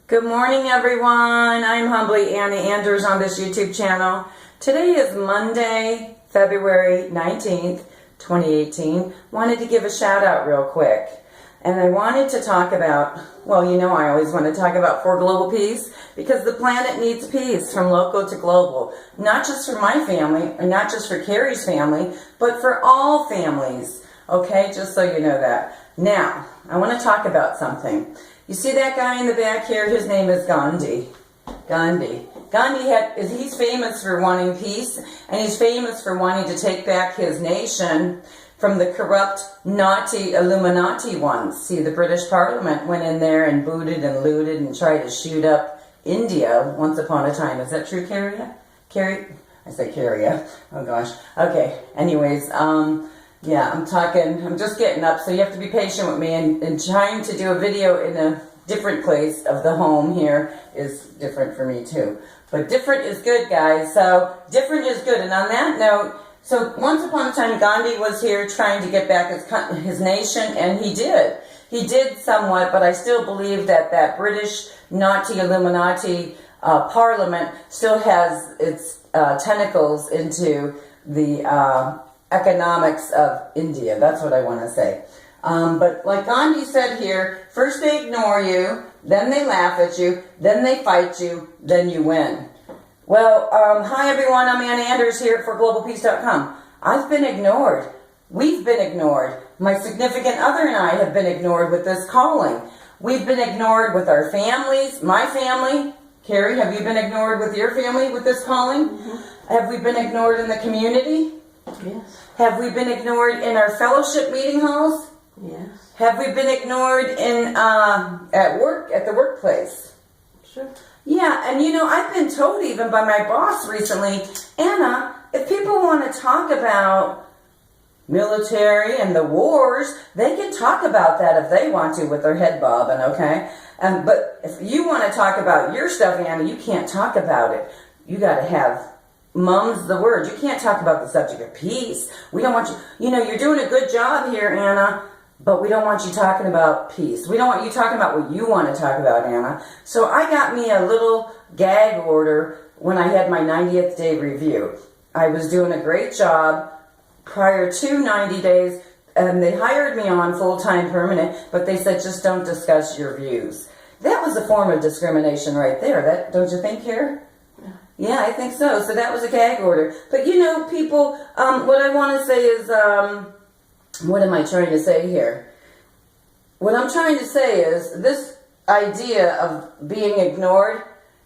Good morning, everyone. I'm Humbly Annie Anders on this YouTube channel. Today is Monday, February 19th, 2018. Wanted to give a shout out real quick. And I wanted to talk about, well, you know I always want to talk about for global peace, because the planet needs peace from local to global. Not just for my family, or not just for Carrie's family, but for all families. Okay, just so you know that. Now, I want to talk about something. You see that guy in the back here? His name is Gandhi. Gandhi he's famous for wanting peace, and he's famous for wanting to take back his nation from the corrupt, naughty Illuminati ones. See, the British Parliament went in there and booted and looted and tried to shoot up India once upon a time. Is that true, Carrie? I say Carrie. Oh gosh. Okay. Anyways, yeah, I'm just getting up, so you have to be patient with me, and trying to do a video in a different place of the home here is different for me too. But different is good, guys, so different is good. And on that note, so once upon a time Gandhi was here trying to get back his nation, and he did. He did somewhat, but I still believe that British Nazi Illuminati Parliament still has its tentacles into the economics of India. That's what I want to say. But like Gandhi said here, first they ignore you, then they laugh at you, then they fight you, then you win. Well, hi everyone, I'm Annie Anders here for GLOBALPEACE.com. I've been ignored. We've been ignored. My significant other and I have been ignored with this calling. We've been ignored with our families, my family. Carrie, have you been ignored with your family with this calling? Mm-hmm. Have we been ignored in the community? Yes. Have we been ignored in our fellowship meeting halls? Yes. Have we been ignored in at the workplace? Sure. Yeah, and you know, I've been told even by my boss recently, Anna, if people want to talk about military and the wars, they can talk about that if they want to with their head bobbing, okay? But if you want to talk about your stuff, Anna, you can't talk about it. You got to have mum's the word. You can't talk about the subject of peace. We don't want you, you know, you're doing a good job here, Anna, but we don't want you talking about peace. We don't want you talking about what you want to talk about, Anna. So I got me a little gag order when I had my 90th day review. I was doing a great job prior to 90 days, and they hired me on full-time permanent, but they said, just don't discuss your views. That was a form of discrimination right there. That, don't you think, here? Yeah, I think so. So that was a gag order. But you know, people, what I want to say is, what am I trying to say here? What I'm trying to say is, this idea of being ignored,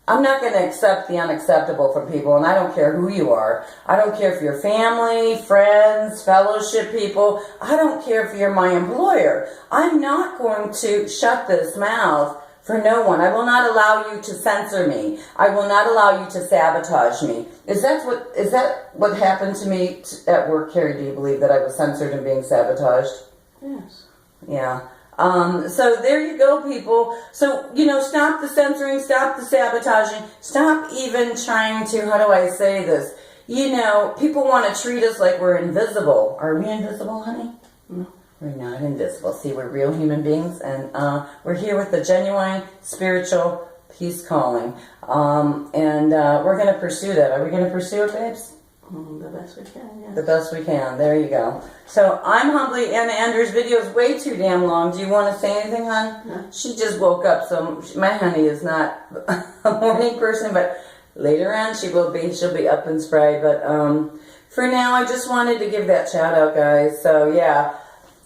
I'm not going to accept the unacceptable from people, and I don't care who you are. I don't care if you're family, friends, fellowship people. I don't care if you're my employer. I'm not going to shut this mouth for no one. I will not allow you to censor me. I will not allow you to sabotage me. Is that what happened to me at work, Carrie? Do you believe that I was censored and being sabotaged? Yes. Yeah. So there you go, people. So, you know, stop the censoring, stop the sabotaging, stop even trying to, how do I say this? You know, people want to treat us like we're invisible. Are we invisible, honey? No. We're not invisible. See, we're real human beings, and we're here with the genuine spiritual peace calling. And we're going to pursue that. Are we going to pursue it, babes? The best we can, yes. The best we can. There you go. So I'm Humbly Anna Anders. Video is way too damn long. Do you want to say anything, hon? No. She just woke up, so my honey is not a morning person, but later on she will be. She'll be up and spry. But for now, I just wanted to give that shout out, guys. So yeah.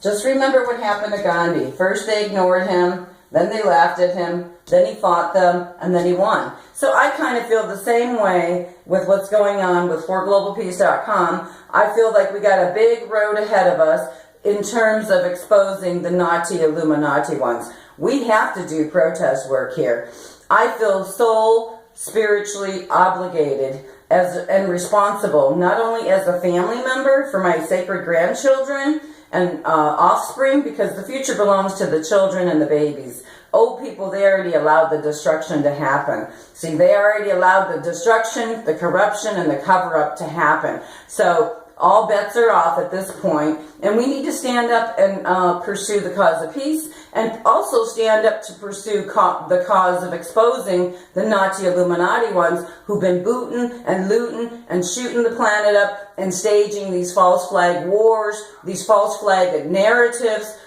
Just remember what happened to Gandhi. First they ignored him, then they laughed at him, then he fought them, and then he won. So I kind of feel the same way with what's going on with forglobalpeace.com. I feel like we got a big road ahead of us in terms of exposing the Nazi Illuminati ones. We have to do protest work here. I feel soul spiritually obligated and responsible, not only as a family member for my sacred grandchildren and offspring, because the future belongs to the children and the babies. Old people, they already allowed the destruction to happen. See, they already allowed the destruction, the corruption, and the cover-up to happen. So all bets are off at this point, and we need to stand up and pursue the cause of peace, and also stand up to pursue the cause of exposing the Nazi Illuminati ones who've been booting and looting and shooting the planet up and staging these false flag wars, these false flag narratives,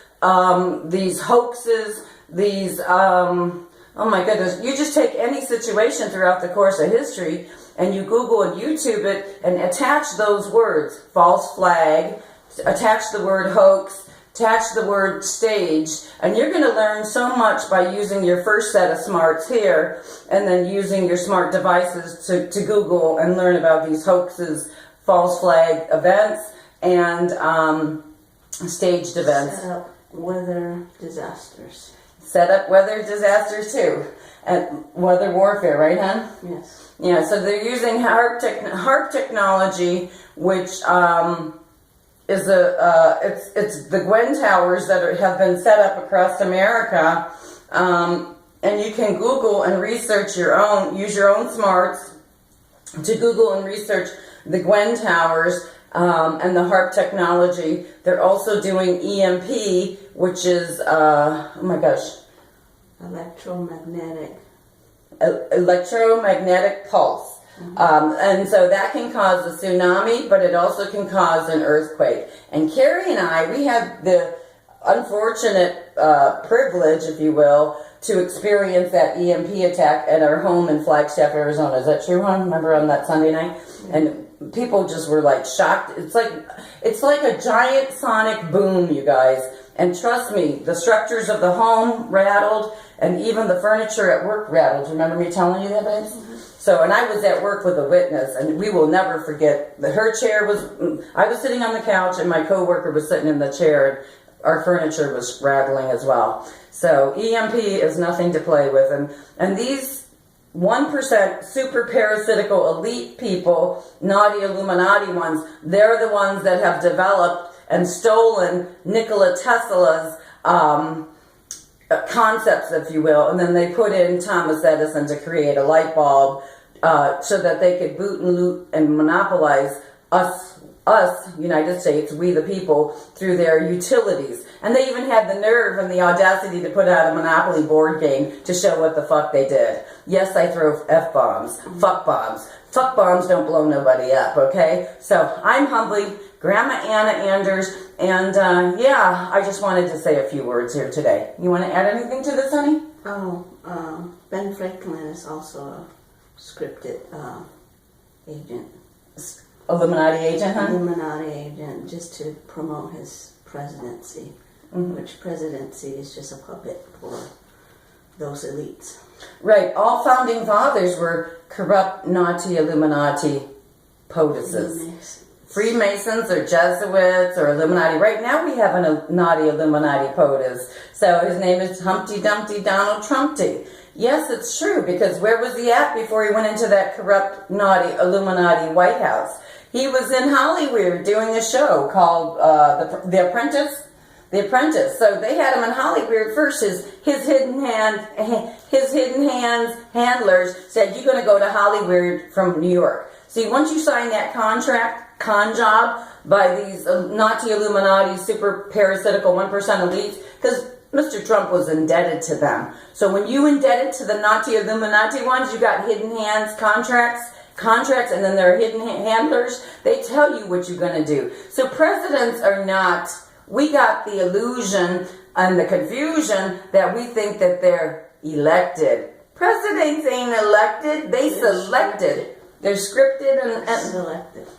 these hoaxes, these, oh my goodness, you just take any situation throughout the course of history and you Google and YouTube it and attach those words, false flag, attach the word hoax, attach the word stage, and you're going to learn so much by using your first set of smarts here and then using your smart devices to Google and learn about these hoaxes, false flag events, and staged events. Set up weather disasters. Set up weather disasters too. And weather warfare, right, hon? Yes. Yeah, so they're using HARP technology, which is it's the Gwen towers that have been set up across America, and you can Google and research use your own smarts to Google and research the Gwen towers and the HARP technology. They're also doing EMP, which is oh my gosh, electromagnetic pulse. And so that can cause a tsunami, but it also can cause an earthquake. And Carrie and I, we had the unfortunate privilege, if you will, to experience that EMP attack at our home in Flagstaff, Arizona. Is that true, hon? Remember on that Sunday night? And people just were like shocked. It's like a giant sonic boom, you guys. And trust me, the structures of the home rattled, and even the furniture at work rattled. Remember me telling you that, babes? Mm-hmm. So, and I was at work with a witness, and we will never forget that her chair was, I was sitting on the couch, and my coworker was sitting in the chair, and our furniture was rattling as well. So, EMP is nothing to play with, and these 1% super parasitical elite people, naughty Illuminati ones, they're the ones that have developed and stolen Nikola Tesla's concepts, if you will, and then they put in Thomas Edison to create a light bulb so that they could boot and loot and monopolize us, United States, we the people, through their utilities. And they even had the nerve and the audacity to put out a Monopoly board game to show what the fuck they did. Yes, I throw F-bombs, fuck bombs. Fuck bombs don't blow nobody up, okay? So I'm humbly Grandma Anna Anders, and yeah, I just wanted to say a few words here today. You want to add anything to this, honey? Oh, Ben Franklin is also a scripted agent. Illuminati agent, huh? Illuminati agent, just to promote his presidency, which presidency is just a puppet for those elites. Right. All founding fathers were corrupt Nazi Illuminati POTUSes. Freemasons or Jesuits or Illuminati. Right now we have a naughty Illuminati POTUS. So his name is Humpty Dumpty Donald Trumpty. Yes, it's true, because where was he at before he went into that corrupt, naughty Illuminati White House? He was in Hollywood doing a show called The Apprentice. The Apprentice. So they had him in Hollywood first. His hidden hands handlers said, "You're going to go to Hollywood from New York." See, once you sign that con job by these Nazi Illuminati super parasitical 1% elites, because Mr. Trump was indebted to them. So when you indebted to the Nazi Illuminati ones, you got hidden hands contracts, and then there are hidden handlers. They tell you what you're going to do. So presidents are not, we got the illusion and the confusion that we think that they're elected. Presidents ain't elected, they're selected. They're scripted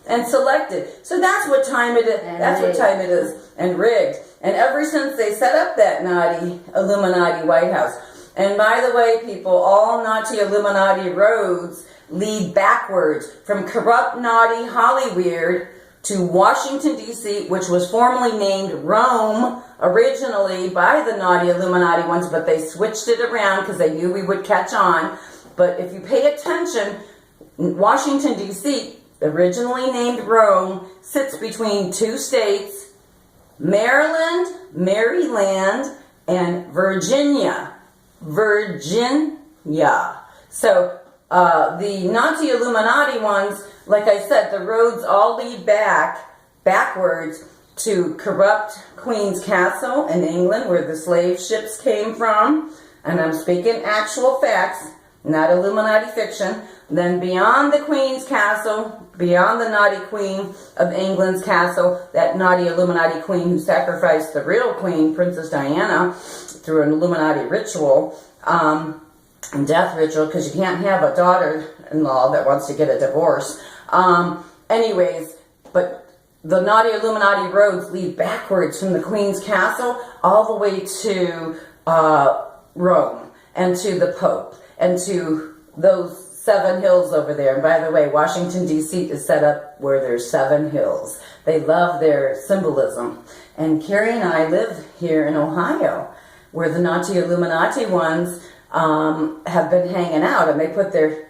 and selected. So that's what time it is. And rigged. And ever since they set up that naughty Illuminati White House. And by the way, people, all Nazi Illuminati roads lead backwards from corrupt, naughty Hollywood to Washington, D.C., which was formerly named Rome originally by the naughty Illuminati ones, but they switched it around because they knew we would catch on. But if you pay attention, Washington, D.C., originally named Rome, sits between two states, Maryland, and Virginia. So the Nazi Illuminati ones, like I said, the roads all lead back backwards to corrupt Queen's Castle in England, where the slave ships came from. And I'm speaking actual facts, not Illuminati fiction. Then beyond the Queen's Castle, beyond the naughty Queen of England's castle, that naughty Illuminati queen who sacrificed the real queen, Princess Diana, through an Illuminati ritual, death ritual, because you can't have a daughter-in-law that wants to get a divorce. Anyways, but the naughty Illuminati roads lead backwards from the Queen's Castle all the way to Rome and to the Pope and to those 7 hills over there. And by the way, Washington, D.C. is set up where there's 7 hills. They love their symbolism. And Carrie and I live here in Ohio, where the naughty Illuminati ones have been hanging out, and they put their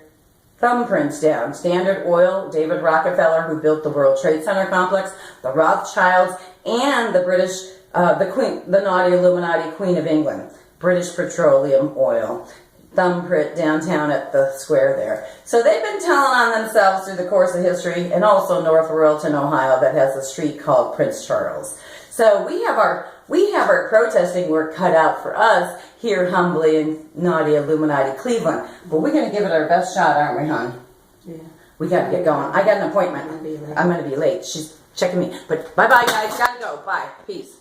thumbprints down. Standard Oil, David Rockefeller, who built the World Trade Center complex, the Rothschilds, and the British, the naughty Illuminati Queen of England, British Petroleum Oil. Thumbprint downtown at the square there. So they've been telling on themselves through the course of history, and also North Royalton, Ohio, that has a street called Prince Charles. So we have our protesting work cut out for us here humbly in naughty Illuminati Cleveland. But we're going to give it our best shot, aren't we, hon? Yeah. We got to get going. I got an appointment. I'm gonna be late. I'm going to be late. She's checking me. But bye-bye, guys. Got to go. Bye. Peace.